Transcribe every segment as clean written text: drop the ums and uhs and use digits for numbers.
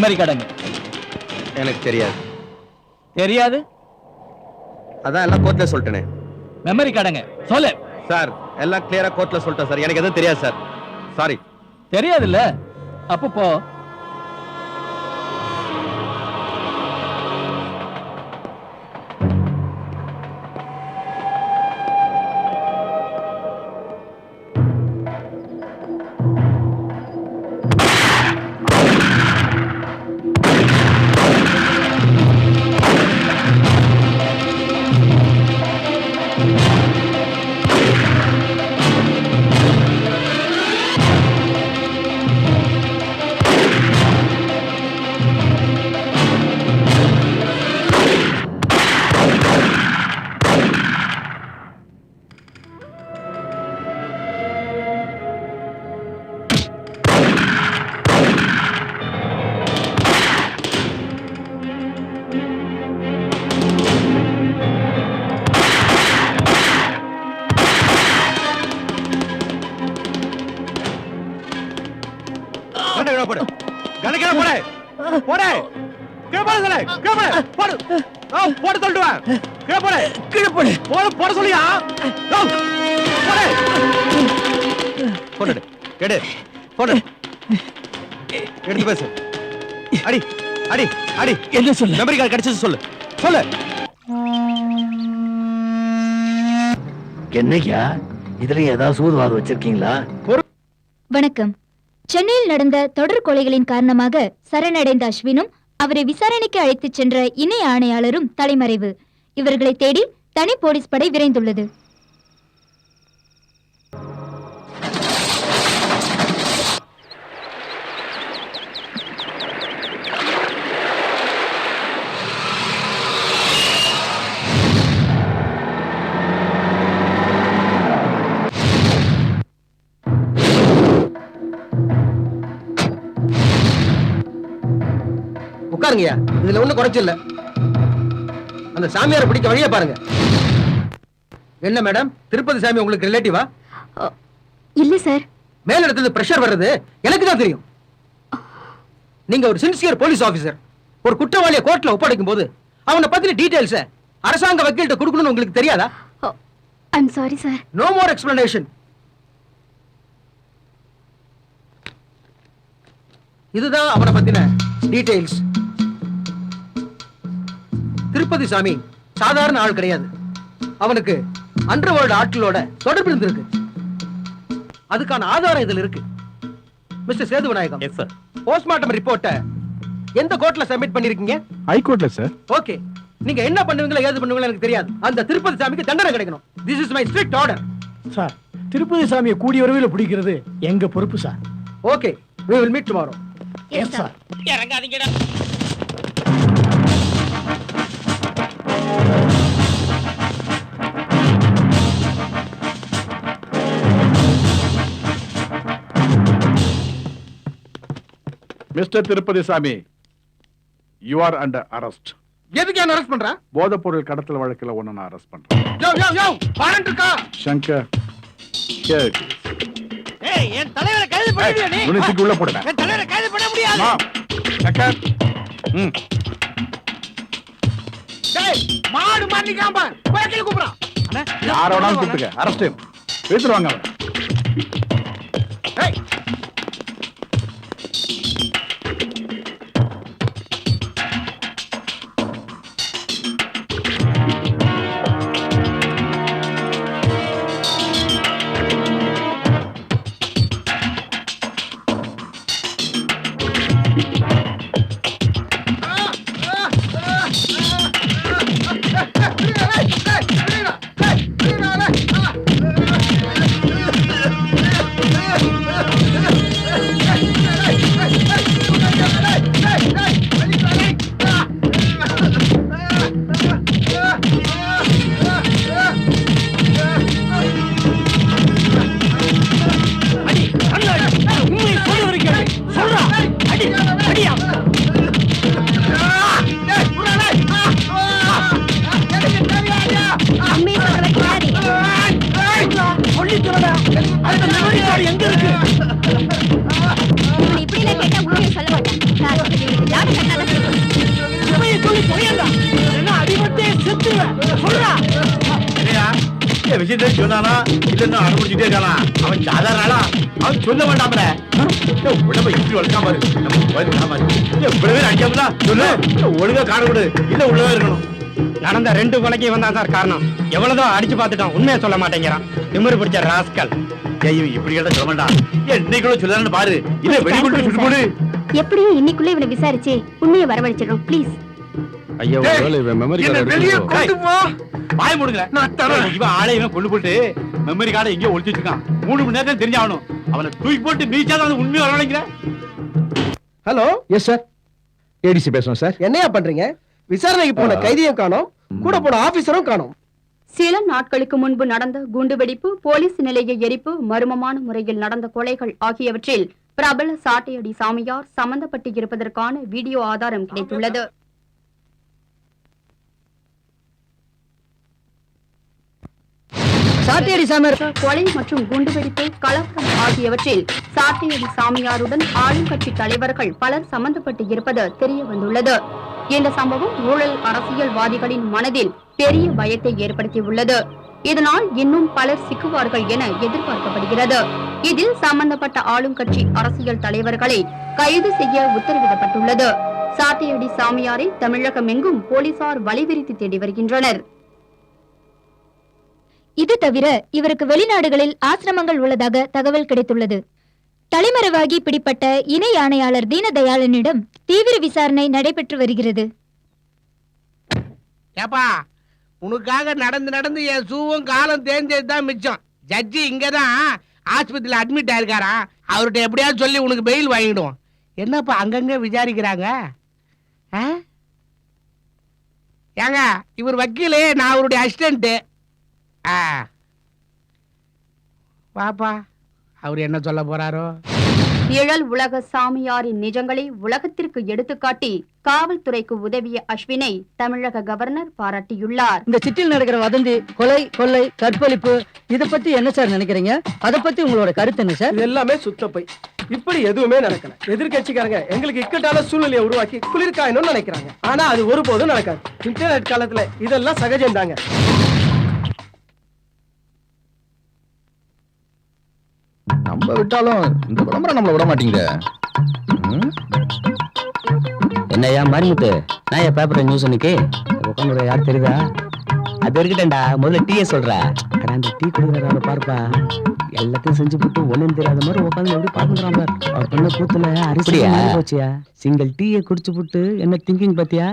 Memory கார்டுங்க. எனக்கு தெரியாது. தெரியாது? அதான் எல்லாம் கோர்ட்ல சொல்லிட்டேனே. மெமரி கார்டுங்க சொல்லு. சார் எல்லாம் கிளியரா கோர்ட்ல சொல்லிட்டேன் சார். எனக்கு எதுவும் தெரியாது சார். சாரி. தெரியாது இல்ல? அப்போ போ. என்னையா இதுல ஏதாவது சூதுவாது வச்சிருக்கீங்களா? வணக்கம். சென்னையில் நடந்த தொடர் கொலைகளின் காரணமாக சரணடைந்த அஸ்வினும் அவரை விசாரணைக்கு அழைத்துச் சென்ற இணை ஆணையாளரும் தலைமறைவு. இவர்களை தேடி தனி போலீஸ் படை விரைந்துள்ளது. உட்காருங்கய்யா, இதுல ஒண்ணும் குறைச்சல. அந்த சாமியாரை பிடிக்க வழியா பாருங்க. என்ன மேடம், திருப்பதி சாமி உங்களுக்கு ரிலேட்டிவா? இல்ல சார். மேல இடத்துல பிரஷர் வர்றது எனக்கு தான் தெரியும். நீங்க ஒரு சின்சியர் போலீஸ் ஆபீசர். ஒரு குற்றவாளியை கோர்ட்ல ஒப்படைக்கும் போது அவனை பத்தின டீடைல்ஸ் அரசாங்க வக்கீல்கிட்ட கொடுக்கணும்னு உங்களுக்கு தெரியாதா? I'm sorry sir. No more explanation. இதுதான் அவனை பத்தின டீடைல்ஸ். திருப்பதி சாமி சாதாரண ஆள் கிடையாது. அவனுக்கு அண்டர்வேர்ல்ட் ஆட்களோட தொடர்பு இருந்திருக்கு. அதுக்கான ஆதாரம் இதுல இருக்கு. Mister Sethu Vinayagam. Yes sir. Postmortem ரிப்போர்ட்டை எந்த கோர்ட்ல சப்மிட் பண்ணிருக்கீங்க? ஹை கோர்ட்ல சார். ஓகே. நீங்க என்ன பண்ணுவீங்களோ ஏது பண்ணுவீங்களோ எனக்கு தெரியாது. அந்த திருப்பதி சாமிக்கு தண்டனை கிடைக்கணும். This is my strict order. Sir, Tirupathi சாமியை கூடிய விரைவில் பிடிக்கிறது எங்க பொறுப்பு sir. Okay, we will meet tomorrow. Yes sir. இறங்காதீங்கடா. Mister Tirupathi Sami, you are under arrest. எதுக்கு என்ன அரெஸ்ட் பண்ற? போதைப் பொருள் கடத்தல் வழக்குல ஒண்ணு நான் அரெஸ்ட் பண்றேன். யோ யோ யோ, வாரண்ட் இருக்கா? சங்கர், கேட். ஏய், என் தலைவரை கைது பண்ணிடுங்க நீ. உனக்கு உள்ள போடுங்க. என் தலைவரை கைது பண்ண முடியாது. சங்கர். டேய், மாடு மாட்டிக்காம போய்க்கில கூப்றான். அண்ணா, யாரோடாலும் கூப்பிடுங்க. அரெஸ்ட் எடுத்துருவாங்க அவரை. டேய், இந்த விஷயத்தை சொன்னானா இல்லன்னா அனுப்பிச்சுட்டே இருக்கானா? அவன் சாதாரண ஆளா? அவன் சொல்ல வேண்டாம்ல. உடம்ப இப்படி வளர்க்காம பாரு. நம்ம போயிருக்காம இவ்வளவு அடிக்காமல சொல்லு. ஒழுங்கா காண விடு. இல்ல உள்ளதா இருக்கணும். நடந்த 2 கொலைக்கு வந்தான் சார் காரணம். எவ்வளவுதான் அடிச்சு பார்த்துட்டோம், உண்மையை சொல்ல மாட்டேங்கிறான். திமிரு பிடிச்ச ராஸ்கல். ஐயோ இப்படி கேட்டா சொல்ல வேண்டாம். என்னைக்குள்ள சொல்லலாம்னு பாரு. இல்ல வெடிகுண்டு சுட்டு போடு. எப்படியும் இன்னைக்குள்ள இவனை விசாரிச்சு உண்மையை வரவழைச்சிடறோம் ப்ளீஸ். ஐயா ஒருவேளை இவன் மெமரி என்ன கார்டு வெளிய எடுத்து கொண்டு போ. வாய் மூடுங்க. நான் தரேன். இவன் ஆளை இவன் கொண்டு போட்டு மெமரி கார்டை எங்கேயோ ஒளிச்சு வச்சிருக்கான். 3 மணி நேரத்துல தெரிஞ்சாகணும். அவனை தூக்கி போட்டு மீச்சாதான் உண்மையை வரவழைக்கிறேன். ஹலோ, எஸ் சார், ஏடிசி பேசுறோம் சார். என்னையா பண்றீங்க? விசாரணைக்கு போன கைதியும் காணோம், கூட போன ஆபீசரும் காணோம். சில நாட்களுக்கு முன்பு நடந்த குண்டுவெடிப்பு, போலீஸ் நிலைய எரிப்பு, மர்மமான முறையில் நடந்த கொலைகள் ஆகியவற்றில் பிரபல சாட்டையடி சாமியார் சம்பந்தப்பட்டு இருப்பதற்கான வீடியோ ஆதாரம் கிடைத்துள்ளது. சாட்டையடி சாமியார் கொலை மற்றும் குண்டுவெடிப்பு, கலவரம் ஆகியவற்றில் சாட்டையடி சாமியாருடன் ஆளுங்கட்சி தலைவர்கள் பலர் சம்பந்தப்பட்டு இருப்பது தெரிய வந்துள்ளது. இந்த சம்பவம் ஊழல் அரசியல்வாதிகளின் மனதில் பெரிய பயத்தை ஏற்படுத்தியுள்ளது. இதனால் இன்னும் பலர் சிக்குவார்கள் என எதிர்பார்க்கப்படுகிறது. இதில் சம்பந்தப்பட்ட ஆளுங்கட்சி அரசியல் தலைவர்களை கைது செய்ய உத்தரவிடப்பட்டுள்ளது. சாட்டையடி சாமியாரை தமிழகம் எங்கும் போலீசார் வழிவிரித்து தேடி வருகின்றனர். இது தவிர இவருக்கு வெளிநாடுகளில் ஆசிரமங்கள் உள்ளதாக தகவல் கிடைத்துள்ளது. தலைமறைவாகி பிடிப்பட்ட இணை ஆணையாளர் தீனதயாளனிடம் தீவிர விசாரணை நடைபெற்று வருகிறது. ஏப்பா, உனக்காக நடந்து நடந்து என் சூவும் காலம் தேஞ்சது தான் மிச்சம். ஜட்ஜி இங்கதான் ஆஸ்பத்திரியில அட்மிட் ஆயிருக்காரா. அவர்கிட்ட எப்படியாவது சொல்லி உனக்கு பெயில் வாங்கிடுவோம். என்னப்பா அங்கங்க விசாரிக்கிறாங்க? ஏங்க, இவர் வக்கீலு, நான் அவருடைய அசிஸ்டன்ட். பாப்பா, அவர் என்ன சொல்ல போறாரோ? நிழல் உலக சாமியாரின் நிஜங்களை உலகத்திற்கு எடுத்துக்காட்டி காவல்துறைக்கு உதவிய அஸ்வினை தமிழக கவர்னர் பாராட்டியுள்ளார். இந்த சிட்டில் நடக்கிற வதந்தி, கொலை, கொள்ளை, கற்பழிப்பு, இத பத்தி என்ன சார் நினைக்கிறீங்க? அத பத்தி உங்களோட கருத்து என்ன சார்? இது எல்லாமே சுத்தப்பை. இப்படி எதுவுமே நடக்கல. எதிர்கட்சிக்காரங்க எங்களுக்கு இக்கட்டான சூழ்நிலையை உருவாக்கி குளிர்காயணும்னு நினைக்கிறாங்க. ஆனா அது ஒருபோதும் நடக்காது. இன்டர்நெட் காலத்துல இதெல்லாம் சகஜம் தாங்க. நம்ம விட்டாலும் இந்த விளம்பரம் நம்மள விட மாட்டேங்குது. என்னையா மரிமுத்து, நான் என் பேப்பர் நியூஸ் இன்னைக்கு உட்காந்து யார் தெரியுதா? அது இருக்கட்டேன்டா, முதல்ல டீயை சொல்ற. அந்த டீ குடிக்கிறாரு பாருப்பா, எல்லாத்தையும் செஞ்சு போட்டு ஒண்ணும் தெரியாத மாதிரி உட்காந்து எப்படி பாக்குறான் பாரு. அவர் பண்ண கூத்துல அரிசி போச்சியா. சிங்கிள் டீயை குடிச்சு போட்டு என்ன திங்கிங் பத்தியா?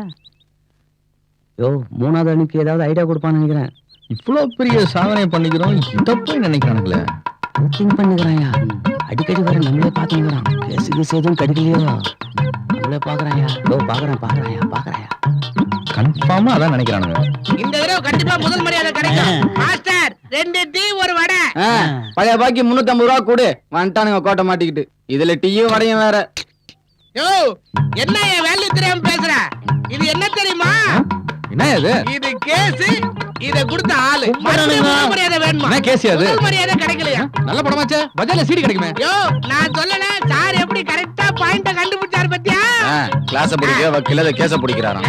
யோ, 3வது அன்னைக்கு ஏதாவது ஐடியா கொடுப்பான்னு நினைக்கிறேன். இவ்வளவு பெரிய சாதனை பண்ணிக்கிறோம், இத போய் நினைக்கிறானுங்களே. திங்க் பண்ணுகிறாயா? அடிக்கடி வர நம்மளே பாத்துக்கிறான். கேசு எதுவும் கிடைக்கலையோ நம்மளே பாக்குறாயா? ஓ, பாக்குறாயா கன்ஃபார்மா அதான் நினைக்கிறானுங்க. இந்த தடவை கண்டிப்பா முதல் மரியாதை கிடைக்கும். மாஸ்டர், 2 டீ 1 வடை. பழைய பாக்கி 350 ரூபா கூடு. வந்துட்டானுங்க கோட்டை மாட்டிக்கிட்டு. இதுல டீயும் வடையும் வேற. யோ, என்ன என் வேல்யூ தெரியாம பேசுற? இது என்ன தெரியுமா? என்ன இது? இது கேஸ். இத கொடுத்த ஆளு முதல் மரியாதை வேணுமா? என்ன கேஸ் அது? முதல் மரியாதை கிடைக்கலையா? நல்ல படமாச்சே. பஜார்ல சீடி கிடைக்குமே. யோ, நான் சொல்லல. சார் எப்படி கரெக்ட்டா பாயிண்ட கண்டுபிடிச்சாரு பத்தியா? கிளாஸ் பிடிக்க வக்கீல கேஸ பிடிக்கிறாராம்.